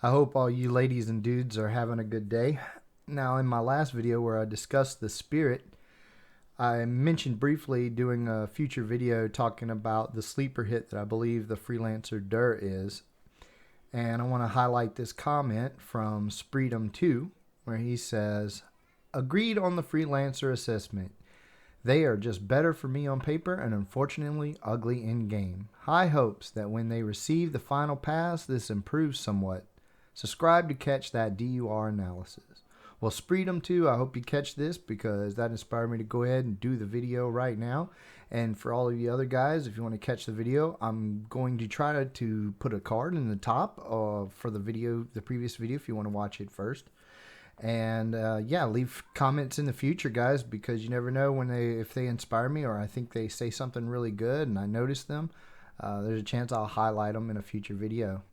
I hope all you ladies and dudes are having a good day. Now, in my last video where I discussed the Spirit, I mentioned briefly doing a future video talking about the sleeper hit that I believe the Freelancer DuR is. And I want to highlight this comment from Spreedom2 where he says, "Agreed on the Freelancer assessment. They are just better for me on paper and unfortunately ugly in game. High hopes that when they receive the final pass, this improves somewhat. Subscribe to catch that DUR analysis." Well, Spreedom2, I hope you catch this because that inspired me to go ahead and do the video right now. And for all of you other guys, if you want to catch the video, I'm going to try to put a card in the top for the video, the previous video, if you want to watch it first. And yeah, leave comments in the future, guys, because you never know if they inspire me or I think they say something really good and I notice them. There's a chance I'll highlight them in a future video.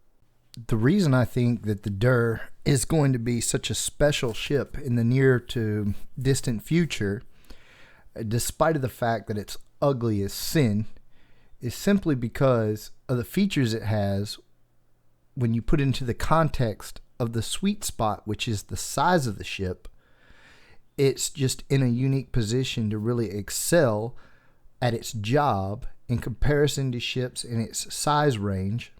The reason I think that the DuR is going to be such a special ship in the near to distant future, despite of the fact that it's ugly as sin, is simply because of the features it has when you put into the context of the sweet spot, which is the size of the ship. It's just in a unique position to really excel at its job in comparison to ships in its size range.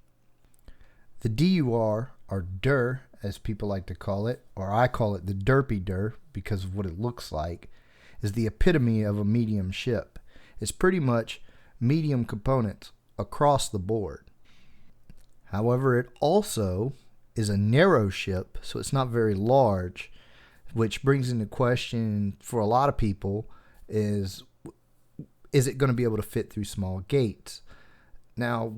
The DUR, or DuR as people like to call it, or I call it the Derpy DuR because of what it looks like, is the epitome of a medium ship. It's pretty much medium components across the board. However, it also is a narrow ship, so it's not very large, which brings into question for a lot of people is it going to be able to fit through small gates? Now,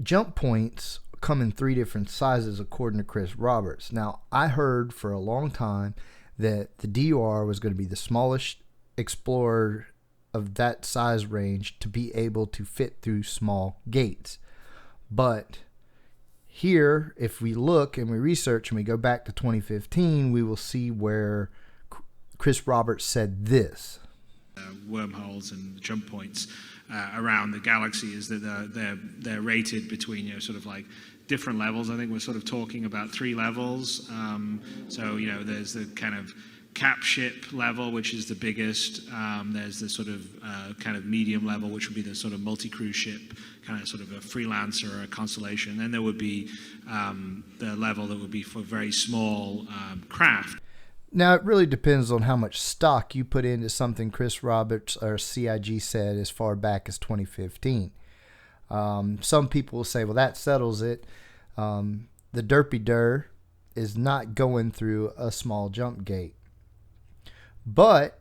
jump points come in 3 different sizes according to Chris Roberts. Now, I heard for a long time that the DUR was going to be the smallest explorer of that size range to be able to fit through small gates. But here, if we look and we research and we go back to 2015, we will see where Chris Roberts said this. Wormholes and jump points around the galaxy is that they're rated between sort of like different levels. I think we're sort of talking about 3 levels. So there's the kind of cap ship level, which is the biggest. There's the sort of kind of medium level, which would be the sort of multi-crew ship, kind of sort of a freelancer or a constellation. Then there would be the level that would be for very small craft. Now, it really depends on how much stock you put into something Chris Roberts or CIG said as far back as 2015. Some people will say, well, that settles it. The Derpy DuR is not going through a small jump gate. But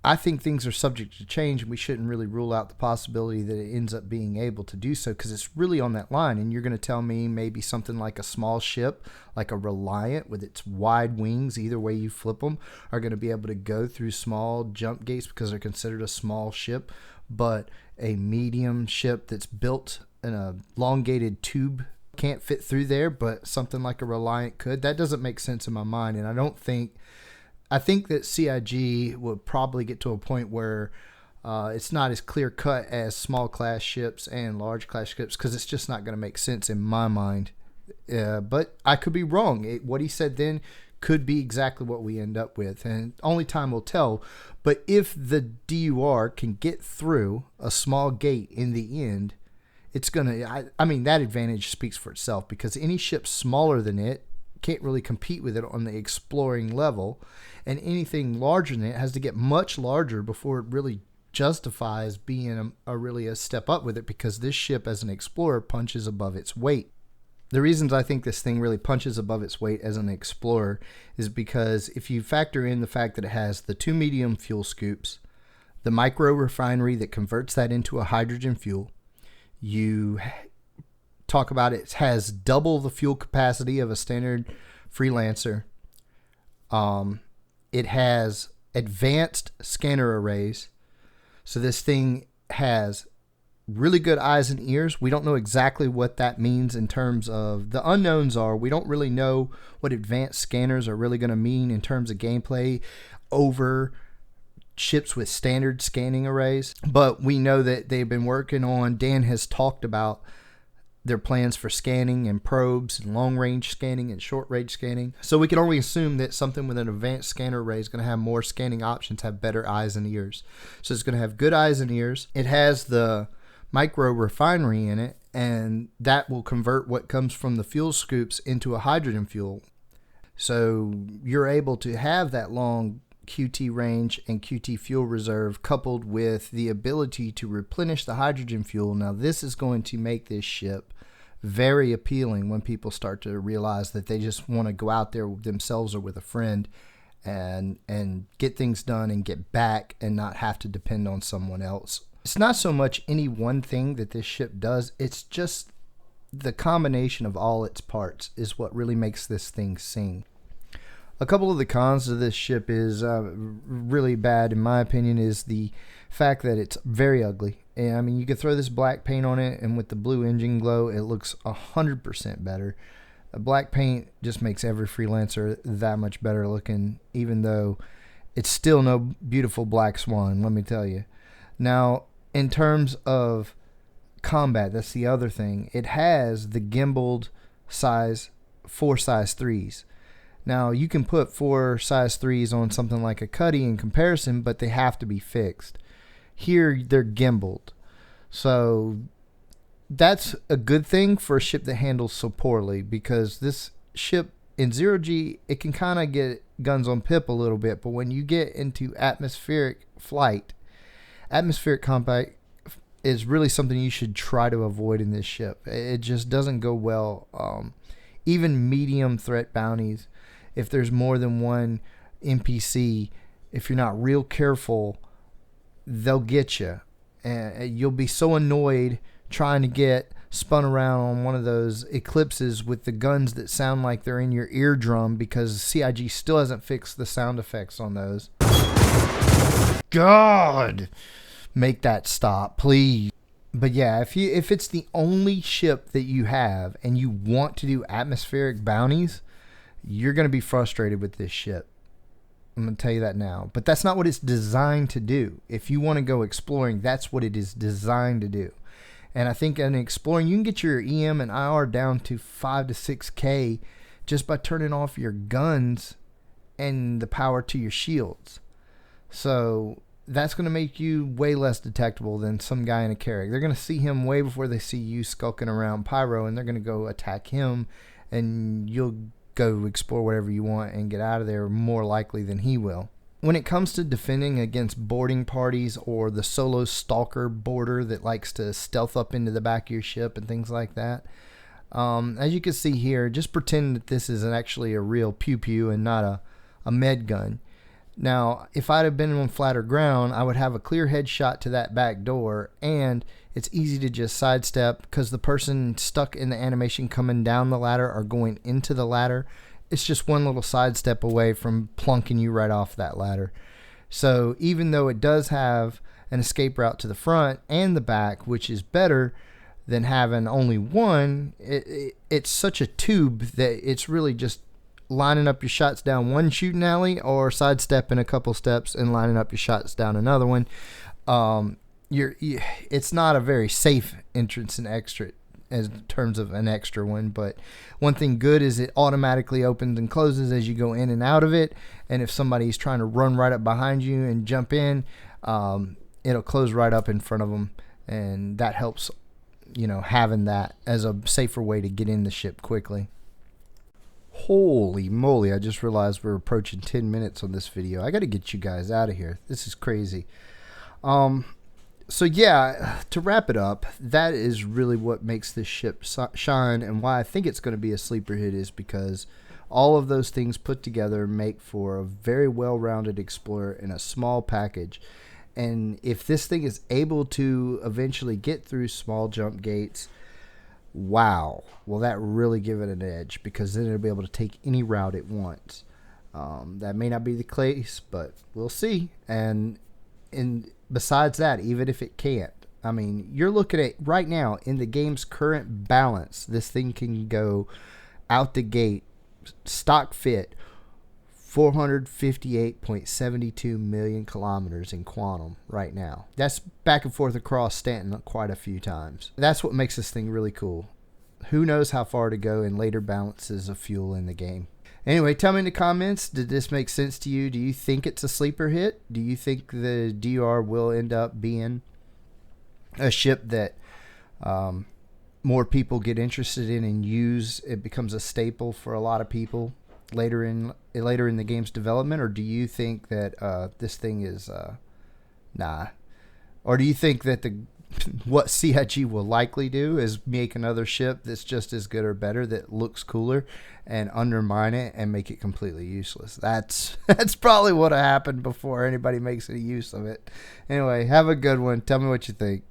I think things are subject to change, and we shouldn't really rule out the possibility that it ends up being able to do so because it's really on that line. And you're going to tell me maybe something like a small ship, like a Reliant with its wide wings, either way you flip them, are going to be able to go through small jump gates because they're considered a small ship. But a medium ship that's built in a elongated tube can't fit through there, but something like a Reliant could. That doesn't make sense in my mind, and I think that CIG would probably get to a point where it's not as clear cut as small class ships and large class ships because it's just not going to make sense in my mind. But I could be wrong. What he said then could be exactly what we end up with, and only time will tell. But if the DUR can get through a small gate in the end, it's going to, I mean, that advantage speaks for itself because any ship smaller than it can't really compete with it on the exploring level, and anything larger than it has to get much larger before it really justifies being really a step up with it because this ship as an explorer punches above its weight. The reasons I think this thing really punches above its weight as an explorer is because if you factor in the fact that it has the 2 medium fuel scoops, the micro refinery that converts that into a hydrogen fuel, you talk about it has double the fuel capacity of a standard Freelancer. It has advanced scanner arrays. So this thing has really good eyes and ears. We don't know exactly what that means in terms of the unknowns are. We don't really know what advanced scanners are really going to mean in terms of gameplay over ships with standard scanning arrays. But we know that they've been working on, Dan has talked about their plans for scanning and probes and long-range scanning and short-range scanning. So we can only assume that something with an advanced scanner array is going to have more scanning options, have better eyes and ears. So it's going to have good eyes and ears. It has the micro refinery in it, and that will convert what comes from the fuel scoops into a hydrogen fuel. So you're able to have that long QT range and QT fuel reserve coupled with the ability to replenish the hydrogen fuel. Now this is going to make this ship very appealing when people start to realize that they just want to go out there themselves or with a friend and get things done and get back and not have to depend on someone else. It's not so much any one thing that this ship does, it's just the combination of all its parts is what really makes this thing sing. A couple of the cons of this ship is really bad, in my opinion, is the fact that it's very ugly. And I mean, you could throw this black paint on it, and with the blue engine glow, it looks 100% better. Black paint just makes every freelancer that much better looking, even though it's still no beautiful black swan, let me tell you. Now, in terms of combat, that's the other thing. It has the gimbaled size 4 size 3s. Now, you can put 4 size 3s on something like a Cuddy in comparison, but they have to be fixed. Here, they're gimbaled. So, that's a good thing for a ship that handles so poorly, because this ship in 0G, it can kind of get guns on pip a little bit, but when you get into atmospheric flight, atmospheric combat is really something you should try to avoid in this ship. It just doesn't go well. Even medium threat bounties, if there's more than one NPC, if you're not real careful, they'll get you. And you'll be so annoyed trying to get spun around on one of those eclipses with the guns that sound like they're in your eardrum, because CIG still hasn't fixed the sound effects on those. God, make that stop, please. But yeah, if it's the only ship that you have and you want to do atmospheric bounties, you're going to be frustrated with this ship. I'm going to tell you that now. But that's not what it's designed to do. If you want to go exploring, that's what it is designed to do. And I think in exploring, you can get your EM and IR down to 5 to 6K just by turning off your guns and the power to your shields. So that's going to make you way less detectable than some guy in a carrier. They're going to see him way before they see you skulking around Pyro, and they're going to go attack him, and you'll go explore whatever you want and get out of there more likely than he will. When it comes to defending against boarding parties or the solo stalker boarder that likes to stealth up into the back of your ship and things like that, as you can see here, just pretend that this is actually a real pew-pew and not a med gun. Now, if I'd have been on flatter ground, I would have a clear headshot to that back door, and it's easy to just sidestep because the person stuck in the animation coming down the ladder or going into the ladder, it's just one little sidestep away from plunking you right off that ladder. So even though it does have an escape route to the front and the back, which is better than having only one, it's such a tube that it's really just lining up your shots down one shooting alley or sidestepping a couple steps and lining up your shots down another one. It's not a very safe entrance and exit in terms of an extra one, but one thing good is it automatically opens and closes as you go in and out of it, and if somebody's trying to run right up behind you and jump in, it'll close right up in front of them, and that helps, having that as a safer way to get in the ship quickly. Holy moly, I just realized we're approaching 10 minutes on this video. I got to get you guys out of here. This is crazy. So yeah, to wrap it up, that is really what makes this ship shine, and why I think it's going to be a sleeper hit is because all of those things put together make for a very well-rounded explorer in a small package. And if this thing is able to eventually get through small jump gates, wow, will that really give it an edge, because then it'll be able to take any route it wants. That may not be the case, but we'll see. And besides that, even if it can't, I mean, you're looking at right now in the game's current balance, this thing can go out the gate stock fit 458.72 million kilometers in quantum right now. That's back and forth across Stanton quite a few times. That's what makes this thing really cool. who knows how far to go in later balances of fuel in the game. Anyway, tell me in the comments, did this make sense to you? Do you think it's a sleeper hit? Do you think the DuR will end up being a ship that more people get interested in and use? It becomes a staple for a lot of people later in the game's development? Or do you think that this thing is nah? Or do you think that what CIG will likely do is make another ship that's just as good or better, that looks cooler, and undermine it and make it completely useless? That's probably what'll happen before anybody makes any use of it. Anyway, have a good one. Tell me what you think.